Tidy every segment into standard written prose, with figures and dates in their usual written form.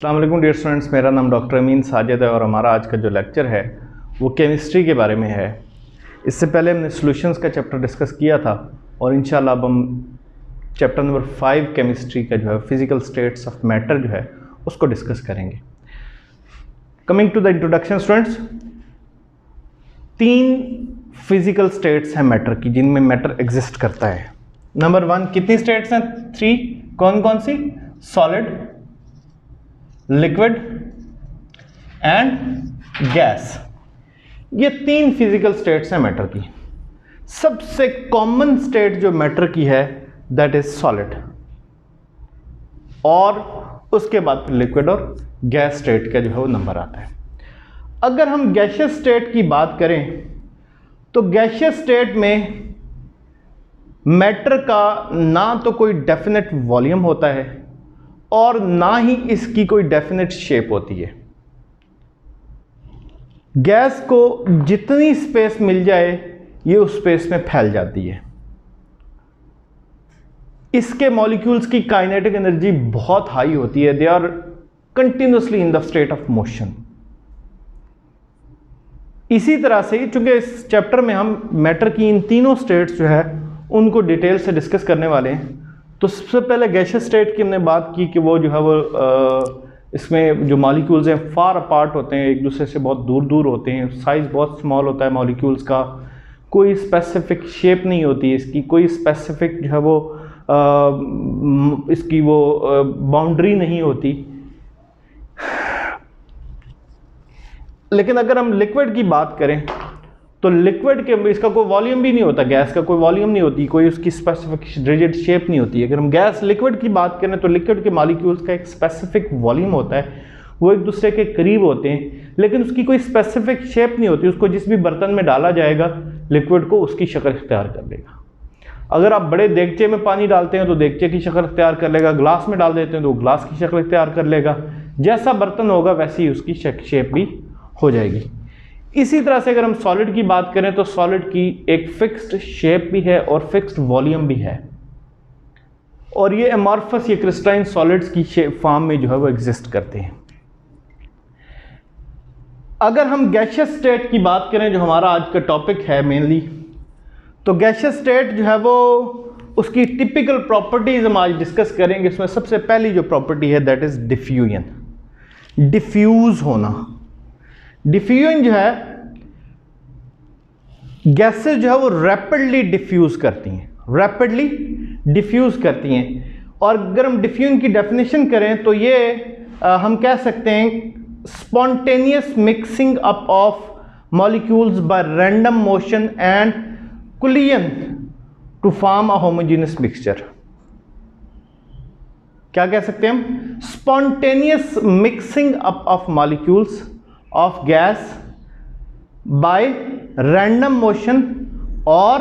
अस्सलाम वालेकुम dear students, मेरा नाम डॉक्टर अमीन साजिद है और हमारा आज का जो लेक्चर है वो केमिस्ट्री के बारे में है। इससे पहले हमने सॉल्यूशंस का चैप्टर डिस्कस किया था और इंशाल्लाह अब हम चैप्टर नंबर 5 केमिस्ट्री का जो है फिजिकल स्टेट्स ऑफ मैटर जो है उसको डिस्कस करेंगे। Coming to the introduction students, 3 physical states हैं मैटर की जिनमें मैटर एग्जिस्ट करता है। नंबर 1, कितनी स्टेट्स हैं? 3। कौन कौन सी? Solid, liquid and gas. ये 3 फिजिकल स्टेट्स हैं मैटर की। सबसे कॉमन स्टेट जो मैटर की है दैट इज सॉलिड, और उसके बाद लिक्विड और गैस स्टेट का जो है वो नंबर आता है। अगर हम गैसियस स्टेट की बात करें तो गैसियस स्टेट में मैटर का ना तो कोई डेफिनेट वॉल्यूम होता है और ना ही इसकी कोई डेफिनेट शेप होती है। गैस को जितनी स्पेस मिल जाए ये उस स्पेस में फैल जाती है। इसके मॉलिक्यूल्स की काइनेटिक एनर्जी बहुत हाई होती है। They are continuously in the state of motion. इसी तरह से चूंकि इस चैप्टर में हम मैटर की इन तीनों स्टेट्स जो है उनको डिटेल से डिस्कस करने वाले हैं, तो सबसे पहले गैसियस स्टेट की हमने बात की कि वो जो है वो इसमें जो मॉलिक्यूल्स हैं फार अपार्ट होते हैं, एक दूसरे से बहुत दूर दूर होते हैं, साइज़ बहुत स्मॉल होता है मॉलिक्यूल्स का, कोई स्पेसिफिक शेप नहीं होती इसकी, कोई स्पेसिफिक जो है वो इसकी वो बाउंड्री नहीं होती। लेकिन अगर हम लिक्विड की बात करें तो लिक्विड के इसका कोई वॉल्यूम भी नहीं होता, गैस का कोई वॉल्यूम नहीं होती, कोई उसकी स्पेसिफिक रिजिड शेप नहीं होती। अगर हम गैस लिक्विड की बात करें तो लिक्विड के मॉलिक्यूल्स का एक स्पेसिफिक वॉल्यूम होता है, वो एक दूसरे के करीब होते हैं, लेकिन उसकी कोई स्पेसिफिक शेप नहीं होती। उसको जिस भी बर्तन में डाला जाएगा लिक्विड को उसकी शक्ल इख्तियार कर लेगा। अगर आप बड़े देगचे में पानी डालते हैं तो देगचे की शक्ल इख्तियार कर लेगा, ग्लास में डाल देते हैं तो ग्लास की शक्ल इख्तियार कर लेगा। जैसा बर्तन होगा वैसी उसकी शेप भी हो जाएगी। इसी तरह से अगर हम सॉलिड की बात करें तो सॉलिड की एक फिक्स्ड शेप भी है और फिक्स्ड वॉल्यूम भी है, और ये एमॉर्फस या क्रिस्टलाइन सॉलिड्स की शेप फॉर्म में जो है वो एग्जिस्ट करते हैं। अगर हम गैसियस स्टेट की बात करें जो हमारा आज का टॉपिक है मेनली, तो गैसियस स्टेट जो है वो उसकी टिपिकल प्रॉपर्टीज हम आज डिस्कस करेंगे। इसमें सबसे पहली जो प्रॉपर्टी है दैट इज डिफ्यूजन, डिफ्यूज होना। डिफ्यूजन जो है, गैसेस जो है वो रैपिडली डिफ्यूज करती हैं, रैपिडली डिफ्यूज करती हैं। और अगर हम डिफ्यूजन की डेफिनेशन करें तो ये हम कह सकते हैं spontaneous mixing up of molecules by random motion and collision to form a homogeneous mixture. क्या कह सकते हैं हम? Spontaneous mixing up of molecules of gas by random motion or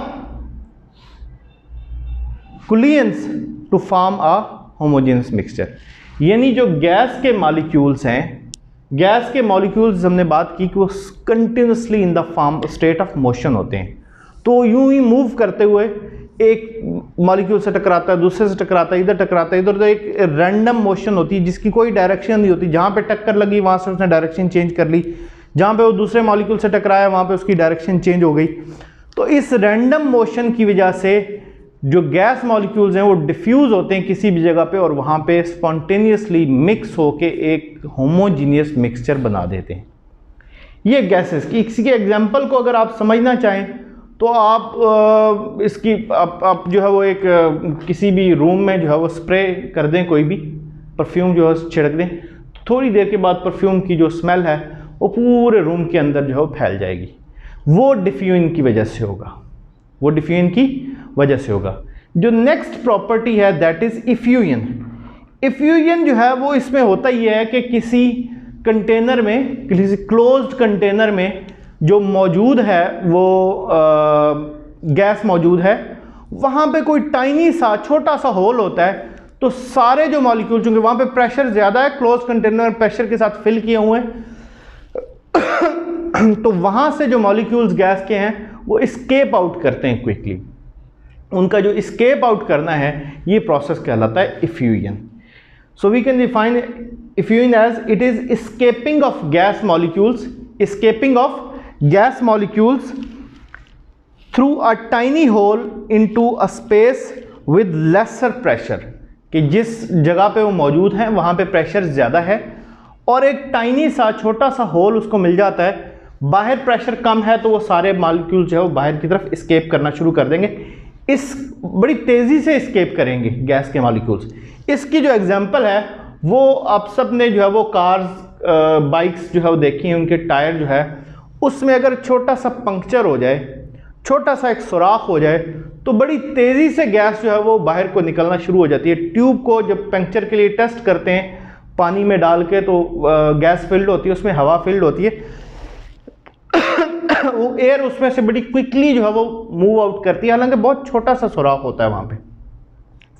collisions to form a homogeneous mixture। यानी जो gas के molecules हैं, gas के मॉलिक्यूल्स हमने बात की कि वो continuously in the form state of motion होते हैं, तो यूं ही मूव करते हुए एक मॉलिक्यूल से टकराता है, दूसरे से टकराता है, इधर टकराता है, इधर, तो एक रैंडम मोशन होती है जिसकी कोई डायरेक्शन नहीं होती। जहाँ पे टक्कर लगी वहाँ से उसने डायरेक्शन चेंज कर ली, जहाँ पे वो दूसरे मॉलिक्यूल से टकराया वहाँ पे उसकी डायरेक्शन चेंज हो गई। तो इस रैंडम मोशन की वजह से जो गैस मॉलिक्यूल्स हैं वो डिफ्यूज होते हैं किसी भी जगह पे और वहाँ पे स्पॉन्टेनियसली मिक्स होके एक होमोजीनियस मिक्सचर बना देते हैं। ये गैसेस की इसी के एग्जाम्पल को अगर आप समझना चाहें तो आप इसकी आप जो है वो एक किसी भी रूम में जो है वो स्प्रे कर दें, कोई भी परफ्यूम जो है छिड़क दें, तो थोड़ी देर के बाद परफ्यूम की जो स्मेल है वो पूरे रूम के अंदर जो है वो फैल जाएगी। वो डिफ्यूजन की वजह से होगा, वो डिफ्यूजन की वजह से होगा। जो नेक्स्ट प्रॉपर्टी है दैट इज इफ्यूजन। इफ्यूजन जो है वो इसमें होता ही है कि किसी कंटेनर में, किसी क्लोज्ड कंटेनर में जो मौजूद है वो गैस मौजूद है, वहाँ पे कोई टाइनी सा छोटा सा होल होता है, तो सारे जो मॉलिक्यूल, चूंकि वहाँ पे प्रेशर ज़्यादा है, क्लोज कंटेनर प्रेशर के साथ फिल किए हुए हैं, तो वहाँ से जो मॉलिक्यूल्स गैस के हैं वो एस्केप आउट करते हैं क्विकली। उनका जो एस्केप आउट करना है ये प्रोसेस कहलाता है effusion. So we can define effusion as it is escaping of gas molecules through a tiny hole into a space with lesser pressure, कि जिस जगह पे वो मौजूद हैं वहाँ पे प्रेशर ज़्यादा है और एक टाइनी सा छोटा सा होल उसको मिल जाता है, बाहर प्रेशर कम है तो वो सारे मॉलिक्यूल जो है वो बाहर की तरफ एस्केप करना शुरू कर देंगे, इस बड़ी तेज़ी से एस्केप करेंगे गैस के मॉलिक्यूल्स। इसकी जो एग्जांपल है वो आप सब ने जो है वो कार्स बाइक्स जो है वो देखी हैं, उनके टायर जो है उसमें अगर छोटा सा पंक्चर हो जाए, छोटा सा एक सुराख हो जाए तो बड़ी तेज़ी से गैस जो है वो बाहर को निकलना शुरू हो जाती है। ट्यूब को जब पंक्चर के लिए टेस्ट करते हैं पानी में डाल के तो गैस फिल्ड होती है, उसमें हवा फिल्ड होती है, वो एयर उसमें से बड़ी क्विकली जो है वो मूव आउट करती है, हालांकि बहुत छोटा सा सुराख होता है वहाँ पे।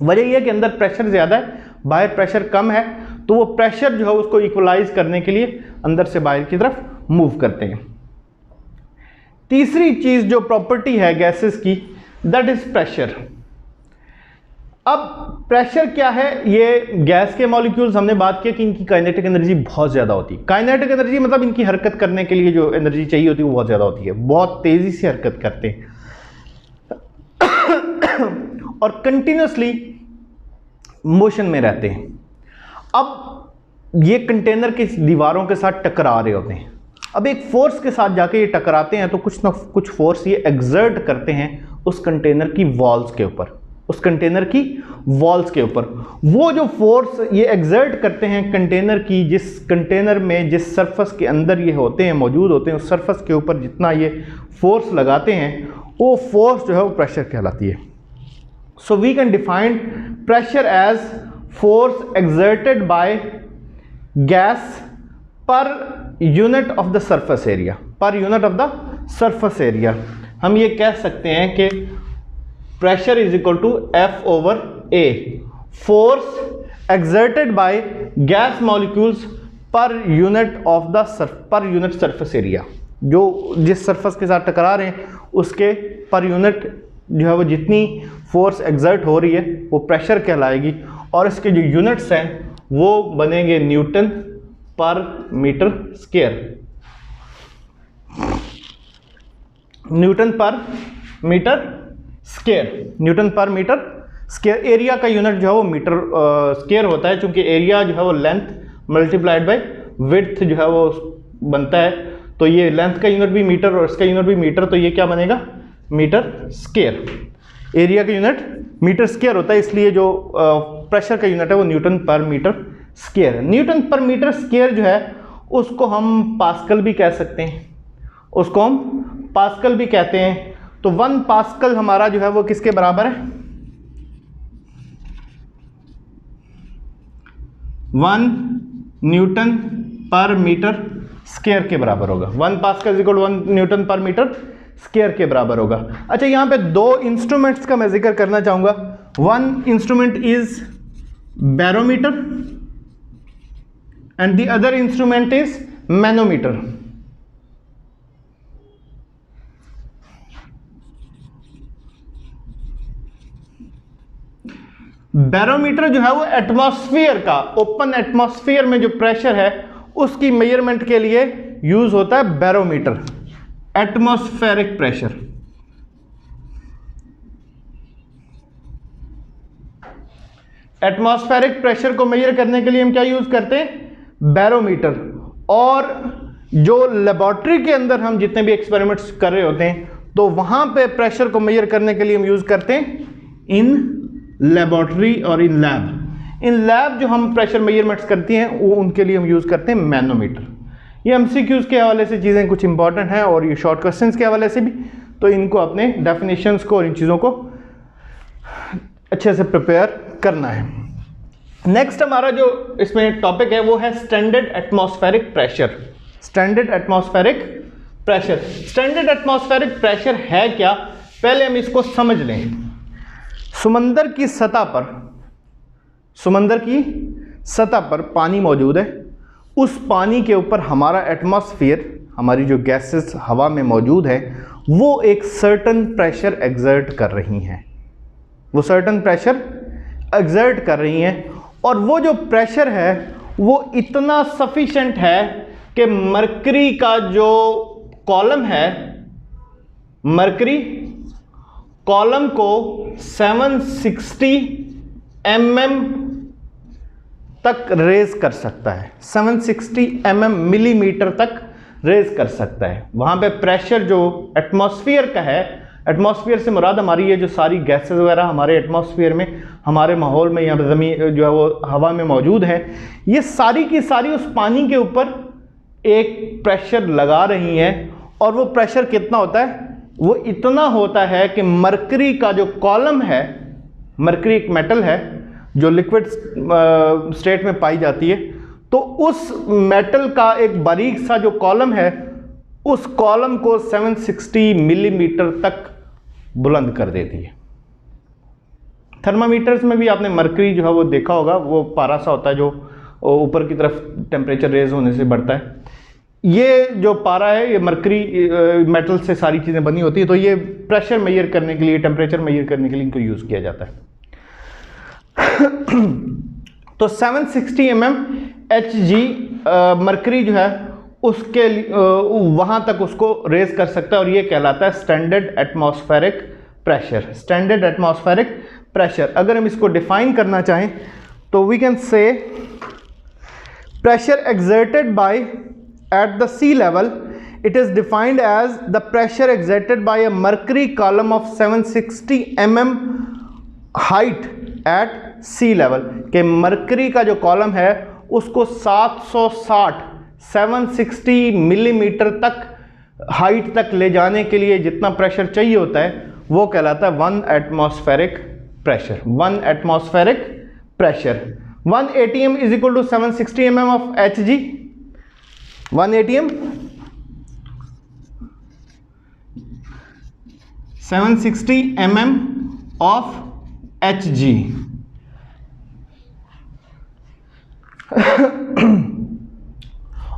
वजह यह है कि अंदर प्रेशर ज़्यादा है, बाहर प्रेशर कम है, तो वो प्रेशर जो है उसको इक्वलाइज करने के लिए अंदर से बाहर की तरफ मूव करते हैं। तीसरी चीज़ जो प्रॉपर्टी है गैसेस की, दैट इज प्रेशर। अब प्रेशर क्या है, ये गैस के मॉलिक्यूल्स हमने बात किया कि इनकी काइनेटिक एनर्जी बहुत ज़्यादा होती है। काइनेटिक एनर्जी मतलब इनकी हरकत करने के लिए जो एनर्जी चाहिए होती है वो बहुत ज़्यादा होती है, बहुत तेज़ी से हरकत करते हैं और कंटिन्यूसली मोशन में रहते हैं। अब ये कंटेनर की दीवारों के साथ टकरा रहे होते हैं, अब एक फोर्स के साथ जाके ये टकराते हैं तो कुछ ना कुछ फोर्स ये एग्जर्ट करते हैं उस कंटेनर की वॉल्स के ऊपर, उस कंटेनर की वॉल्स के ऊपर। वो जो फोर्स ये एग्जर्ट करते हैं कंटेनर की, जिस कंटेनर में जिस सरफेस के अंदर ये होते हैं, मौजूद होते हैं, उस सरफेस के ऊपर जितना ये फोर्स लगाते हैं वो फोर्स जो है वो प्रेशर कहलाती है। So we can define pressure as force exerted by gas per unit of the surface area, per unit of the surface area. हम ये कह सकते हैं कि pressure is equal to F over A, force exerted by gas molecules per unit of the per unit surface area. जो जिस surface के साथ टकरा रहे हैं उसके पर यूनिट जो है वो जितनी फोर्स एग्जर्ट हो रही है वो प्रेशर कहलाएगी, और इसके जो यूनिट्स हैं वो बनेंगे Newton per metre square. Newton per metre square, newton per metre square. Area का यूनिट जो है वो मीटर स्क्वायर होता है, क्योंकि एरिया जो है वो लेंथ मल्टीप्लाइड बाय विड्थ जो है वो बनता है, तो ये लेंथ का यूनिट भी मीटर और इसका यूनिट भी मीटर, तो ये क्या बनेगा मीटर स्क्वायर। एरिया का यूनिट मीटर स्क्वायर होता है, इसलिए जो प्रेशर का यूनिट है वो न्यूटन पर मीटर स्क्वायर है। न्यूटन पर मीटर स्क्वायर जो है उसको हम पास्कल भी कह सकते हैं, उसको हम पास्कल भी कहते हैं। तो 1 पास्कल हमारा जो है वो किसके बराबर है, 1 न्यूटन पर मीटर स्क्वायर के बराबर होगा। 1 pascal equal 1 Newton per metre square के बराबर होगा। अच्छा, यहाँ पे 2 इंस्ट्रूमेंट्स का मैं जिक्र करना चाहूँगा। 1 instrument is barometer and the other instrument is manometer. Barometer जो है वो एटमॉस्फेयर का, ओपन एटमॉस्फेयर में जो प्रेशर है उसकी मेजरमेंट के लिए यूज होता है barometer, atmospheric pressure. Atmospheric pressure को मेजर करने के लिए हम क्या यूज करते हैं, बैरोमीटर। और जो लेबोरेटरी के अंदर हम जितने भी एक्सपेरिमेंट्स कर रहे होते हैं तो वहां पे प्रेशर को मेजर करने के लिए हम यूज करते हैं इन लेबोरेटरी और इन लैब। इन लैब जो हम प्रेशर मेजरमेंट्स करती हैं वो उनके लिए हम यूज करते हैं मैनोमीटर। ये एमसीक्यूज के हवाले से चीज़ें कुछ इंपॉर्टेंट हैं और ये शॉर्ट क्वेश्चंस के हवाले से भी, तो इनको अपने डेफिनेशंस को और इन चीज़ों को अच्छे से प्रिपेयर करना है। नेक्स्ट हमारा जो इसमें टॉपिक है वो है standard atmospheric pressure. Standard atmospheric pressure, standard atmospheric pressure है क्या, पहले हम इसको समझ लें। समंदर की सतह पर, समंदर की सतह पर पानी मौजूद है, उस पानी के ऊपर हमारा एटमॉस्फेयर, हमारी जो गैसेस हवा में मौजूद है वो एक सर्टन प्रेशर एग्जर्ट कर रही हैं, वो सर्टन प्रेशर एग्जर्ट कर रही हैं। और वो जो प्रेशर है वो इतना सफिशेंट है कि मरकरी का जो कॉलम है, मरकरी कॉलम को 760 mm तक रेज कर सकता है, 760 mm मिलीमीटर तक रेज कर सकता है। वहां पे प्रेशर जो एटमॉस्फेयर का है, एटमॉस्फेयर से मुराद हमारी ये जो सारी गैसेस वगैरह हमारे एटमॉस्फेयर में, हमारे माहौल में, यहाँ ज़मीन जो है वो हवा में मौजूद है, ये सारी की सारी उस पानी के ऊपर एक प्रेशर लगा रही हैं। और वो प्रेशर कितना होता है? वो इतना होता है कि मरकरी का जो कॉलम है, मरकरी एक मेटल है जो लिक्विड स्टेट में पाई जाती है, तो उस मेटल का एक बारीक सा जो कॉलम है, उस कॉलम को 760 मिलीमीटर तक बुलंद कर देती है। थर्मामीटर्स में भी आपने मरकरी जो है वो देखा होगा, वो पारा सा होता है जो ऊपर की तरफ टेम्परेचर रेज होने से बढ़ता है। ये जो पारा है ये मरकरी मेटल से सारी चीज़ें बनी होती है, तो ये प्रेशर मेजर करने के लिए, टेम्परेचर मेजर करने के लिए इनको यूज़ किया जाता है। तो 760 mm Hg मरकरी जो है उसके वहाँ तक उसको रेज कर सकता है, और ये कहलाता है standard atmospheric pressure. Standard atmospheric pressure अगर हम इसको डिफाइन करना चाहें तो we can say pressure exerted by at the sea level, it is defined as the pressure exerted by a mercury column of 760 mm height at sea level। के mercury का जो column है उसको 760 मिलीमीटर तक height तक ले जाने के लिए जितना प्रेशर चाहिए होता है वो कहलाता है 1 atmospheric pressure. 1 atmospheric pressure 1 atm is equal to 760 mm of Hg। 1 atm 760 mm of Hg।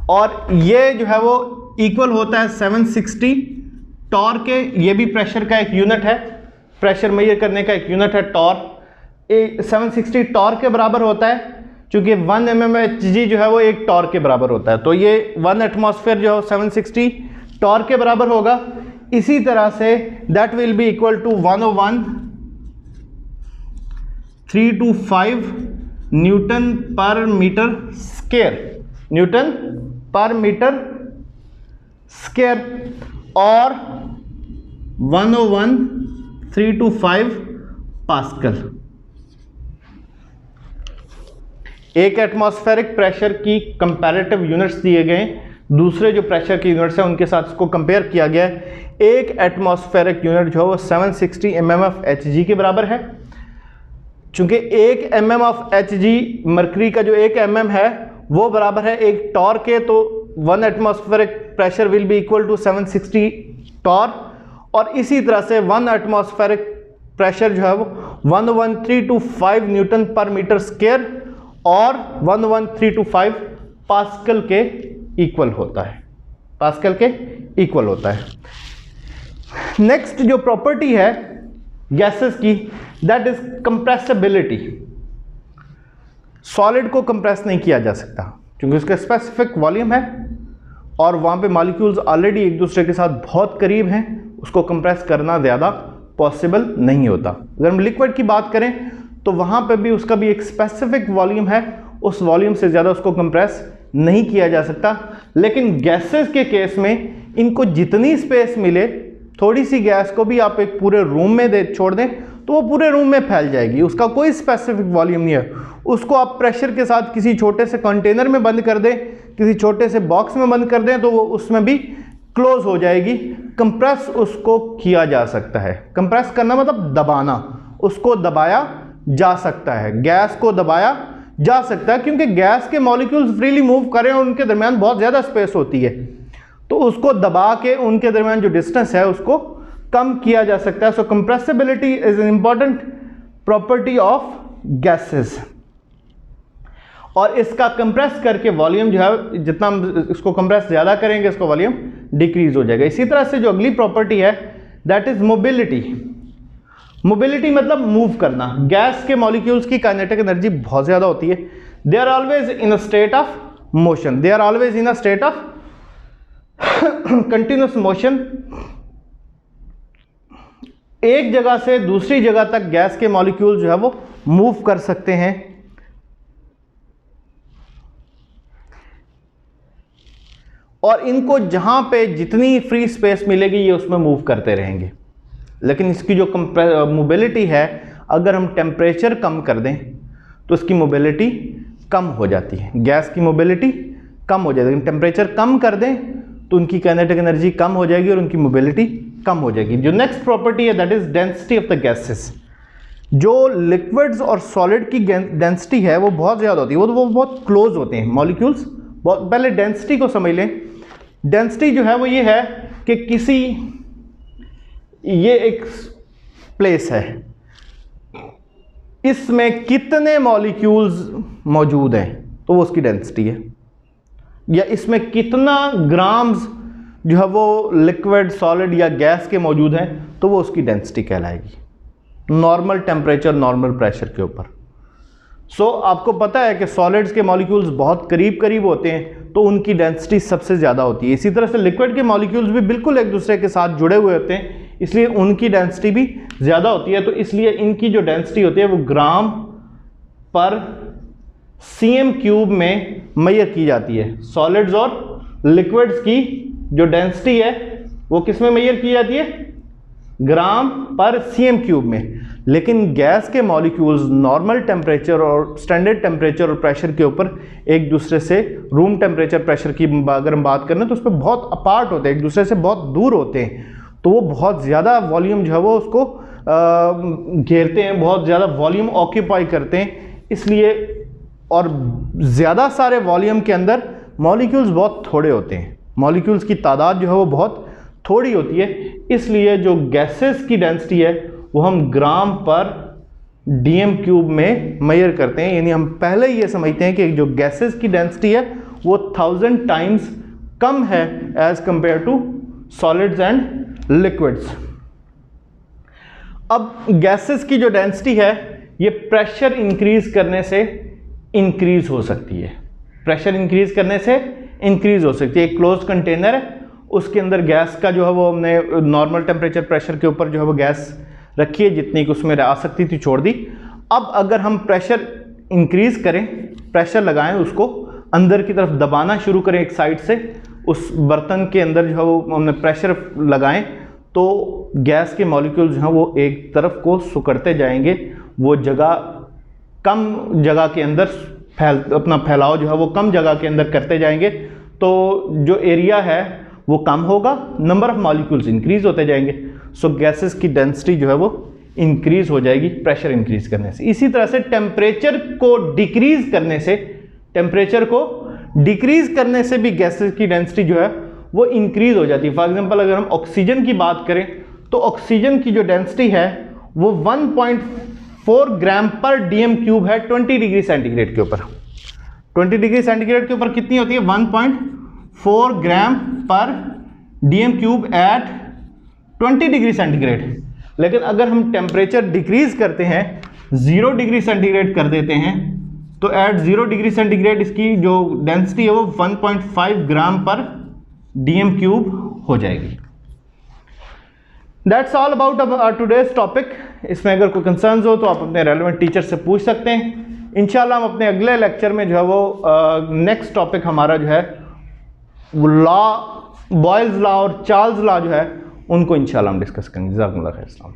और ये जो है वो इक्वल होता है 760 टॉर के। ये भी प्रेशर का एक यूनिट है, प्रेशर मेजर करने का एक यूनिट है टॉर। 760 टॉर के बराबर होता है, क्योंकि 1 mm Hg जो है वो एक टॉर के बराबर होता है, तो ये 1 एटमॉस्फेयर जो है 760 टॉर के बराबर होगा। इसी तरह से that will be equal to 101,325 newton per metre square, newton per metre square, और 101,325 पास्कल। एक एटमॉस्फेरिक प्रेशर की कंपैरेटिव यूनिट्स दिए गए, दूसरे जो प्रेशर की यूनिट्स हैं उनके साथ इसको कंपेयर किया गया है। एक एटमॉस्फेरिक यूनिट जो है वो 760 mm ऑफ Hg के बराबर है। चूंकि 1 mm ऑफ Hg मरकरी का जो 1 mm है वो बराबर है 1 टॉर के, तो 1 atmospheric pressure will be equal to 760 torr. और इसी तरह से 1 एटमॉस्फेरिक प्रेशर जो है वो 11325 न्यूटन पर मीटर स्क्वायर और 11325 पास्कल के इक्वल होता है, पास्कल के इक्वल होता है। नेक्स्ट जो प्रॉपर्टी है गैसेस की, दैट इज कंप्रेसिबिलिटी। सॉलिड को कंप्रेस नहीं किया जा सकता क्योंकि उसका स्पेसिफिक वॉल्यूम है और वहाँ पे मॉलिक्यूल्स ऑलरेडी एक दूसरे के साथ बहुत करीब हैं, उसको कंप्रेस करना ज़्यादा पॉसिबल नहीं होता। अगर हम लिक्विड की बात करें तो वहाँ पे भी उसका भी एक स्पेसिफिक वॉल्यूम है, उस वॉल्यूम से ज़्यादा उसको कंप्रेस नहीं किया जा सकता। लेकिन गैसेस के केस में इनको जितनी स्पेस मिले, थोड़ी सी गैस को भी आप एक पूरे रूम में छोड़ दें तो वो पूरे रूम में फैल जाएगी, उसका कोई स्पेसिफिक वॉल्यूम नहीं है। उसको आप प्रेशर के साथ किसी छोटे से कंटेनर में बंद कर दें, किसी छोटे से बॉक्स में बंद कर दें तो वो उसमें भी क्लोज हो जाएगी। कंप्रेस उसको किया जा सकता है, कंप्रेस करना मतलब दबाना, उसको दबाया जा सकता है, गैस को दबाया जा सकता है, क्योंकि गैस के मॉलिक्यूल्स फ्रीली मूव करें और उनके दरमियान बहुत ज़्यादा स्पेस होती है, तो उसको दबा के उनके दरमियान जो डिस्टेंस है उसको कम किया जा सकता है। So compressibility is an important property of gases. और इसका कंप्रेस करके वॉल्यूम जो है, जितना हम इसको कंप्रेस ज़्यादा करेंगे इसका वॉल्यूम डिक्रीज हो जाएगा। इसी तरह से जो अगली प्रॉपर्टी है दैट इज मोबिलिटी। मोबिलिटी मतलब मूव करना। गैस के मॉलिक्यूल्स की काइनेटिक एनर्जी बहुत ज़्यादा होती है। They are always in a state of motion, they are always in a state of continuous motion. एक जगह से दूसरी जगह तक गैस के मॉलिक्यूल जो है वो मूव कर सकते हैं। और इनको जहां पे जितनी फ्री स्पेस मिलेगी ये उसमें मूव करते रहेंगे। लेकिन इसकी जो मोबिलिटी है, अगर हम टेम्परेचर कम कर दें तो इसकी मोबिलिटी कम हो जाती है। गैस की मोबिलिटी कम हो जाएगी, लेकिन टेम्परेचर कम कर दें तो उनकी काइनेटिक एनर्जी कम हो जाएगी और उनकी मोबिलिटी कम हो जाएगी। जो नेक्स्ट प्रॉपर्टी है that is density of the gases. जो लिक्विड्स और सॉलिड की डेंसिटी है वो बहुत ज़्यादा होती है, वो बहुत क्लोज होते हैं मॉलिक्यूल्स। पहले डेंसिटी को समझ लें। डेंसिटी जो है वो ये है कि ये एक प्लेस है, इसमें कितने मॉलिक्यूल्स मौजूद हैं तो वो उसकी डेंसिटी है। या इसमें कितना ग्राम्स जो है वो लिक्विड, सॉलिड या गैस के मौजूद हैं तो वो उसकी डेंसिटी कहलाएगी, नॉर्मल टेम्परेचर, नॉर्मल प्रेशर के ऊपर। सो आपको पता है कि सॉलिड्स के मॉलिक्यूल्स बहुत करीब करीब होते हैं तो उनकी डेंसिटी सबसे ज़्यादा होती है। इसी तरह से लिक्विड के मॉलिक्यूल्स भी बिल्कुल एक दूसरे के साथ जुड़े हुए होते हैं, इसलिए उनकी डेंसिटी भी ज़्यादा होती है। तो इसलिए इनकी जो डेंसिटी होती है वो ग्राम पर सीएम क्यूब में मेजर की जाती है। सॉलिड्स और लिक्विड्स की जो डेंसिटी है वो किस में मेजर की जाती है? ग्राम पर सीएम क्यूब में। लेकिन गैस के मॉलिक्यूल्स नॉर्मल टेम्परेचर और स्टैंडर्ड टेम्परेचर और प्रेशर के ऊपर एक दूसरे से, रूम टेम्परेचर प्रेशर की अगर हम बात करें तो उस पर बहुत अपार्ट होते हैं, एक दूसरे से बहुत दूर होते हैं। तो वो बहुत ज़्यादा वॉल्यूम जो है वो उसको घेरते हैं, बहुत ज़्यादा वॉल्यूम ऑक्यूपाई करते हैं। इसलिए और ज़्यादा सारे वॉल्यूम के अंदर मॉलिक्यूल्स बहुत थोड़े होते हैं, मॉलिक्यूल्स की तादाद जो है वो बहुत थोड़ी होती है। इसलिए जो गैसेस की डेंसिटी है वो हम ग्राम पर डीएम क्यूब में मेजर करते हैं। यानी हम पहले ये समझते हैं कि जो गैसेस की डेंसिटी है वो 1000 टाइम्स कम है as compare to solids and liquids. अब गैसेस की जो डेंसिटी है ये प्रेशर इंक्रीज करने से इंक्रीज हो सकती है। प्रेशर इंक्रीज करने से इंक्रीज हो सकती है। एक क्लोज कंटेनर है, उसके अंदर गैस का जो है वो हमने नॉर्मल टेम्परेचर प्रेशर के ऊपर जो है वो गैस रखी है, जितनी कि उसमें आ सकती थी छोड़ दी। अब अगर हम प्रेशर इंक्रीज करें, प्रेशर लगाएं, उसको अंदर की तरफ दबाना शुरू करें एक साइड से, उस बर्तन के अंदर जो है वो हमने प्रेशर लगाएं तो गैस के मॉलिक्यूल जो हैं वो एक तरफ को सिकुड़ते जाएंगे। वो जगह कम जगह के अंदर अपना फैलाव जो है वो कम जगह के अंदर करते जाएंगे, तो जो एरिया है वो कम होगा, नंबर ऑफ मॉलिक्यूल्स इंक्रीज होते जाएंगे। सो गैसेस की डेंसिटी जो है वो इंक्रीज हो जाएगी प्रेशर इंक्रीज करने से। इसी तरह से टेम्परेचर को डिक्रीज करने से भी गैसेस की डेंसिटी जो है वो इंक्रीज हो जाती है। फॉर एग्जांपल अगर हम ऑक्सीजन की बात करें तो ऑक्सीजन की जो डेंसिटी है वो 1.4 ग्राम पर डीएम क्यूब है 20 डिग्री सेंटीग्रेड के ऊपर। 20 डिग्री सेंटीग्रेड के ऊपर कितनी होती है? 1.4 ग्राम पर DM cube at 20 degree centigrade. लेकिन अगर हम टेम्परेचर डिक्रीज करते हैं, 0 डिग्री सेंटीग्रेड कर देते हैं, तो एट 0 डिग्री सेंटीग्रेड इसकी जो डेंसिटी है वो 1.5 ग्राम पर डीएम क्यूब हो जाएगी। That's all about today's topic. इसमें अगर कोई कंसर्न्स हो तो आप अपने रेलेवेंट टीचर से पूछ सकते हैं। इंशाल्लाह हम अपने अगले लेक्चर में जो है वो नेक्स्ट टॉपिक हमारा जो है लॉ, बॉयल्स लॉ और चार्ल्स लॉ जो है उनको इंशाल्लाह हम डिस्कस करेंगे। जज़ाकुमुल्लाह खैर।